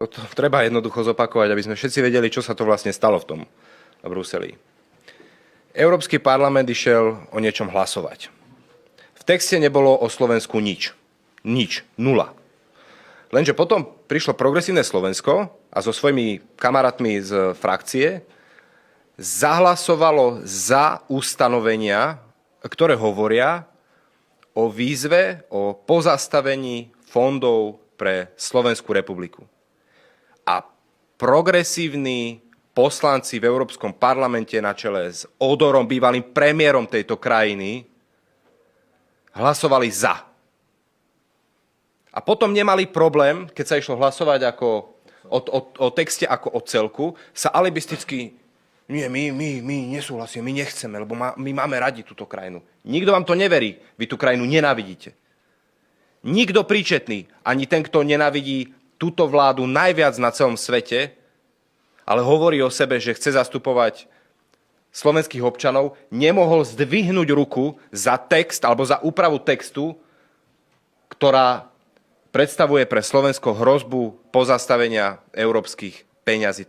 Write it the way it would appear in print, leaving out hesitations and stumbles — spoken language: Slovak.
To treba jednoducho zopakovať, aby sme všetci vedeli, čo sa to vlastne stalo v tom Bruseli. Európsky parlament išiel o niečom hlasovať. V texte nebolo o Slovensku nič. Nič. Nula. Lenže potom prišlo Progresívne Slovensko a so svojimi kamarátmi z frakcie zahlasovalo za ustanovenia, ktoré hovoria o výzve, o pozastavení fondov pre Slovenskú republiku. A progresívni poslanci v Európskom parlamente na čele s Odorom, bývalým premiérom tejto krajiny, hlasovali za. A potom nemali problém, keď sa išlo hlasovať o texte ako o celku, sa alibisticky, nie, my nesúhlasíme, my nechceme, lebo my máme radi túto krajinu. Nikto vám to neverí, vy tú krajinu nenávidíte. Nikto príčetný, ani ten, kto nenávidí túto vládu najviac na celom svete, ale hovorí o sebe, že chce zastupovať slovenských občanov, nemohol zdvihnúť ruku za text alebo za úpravu textu, ktorá predstavuje pre Slovensko hrozbu pozastavenia európskych peňazí.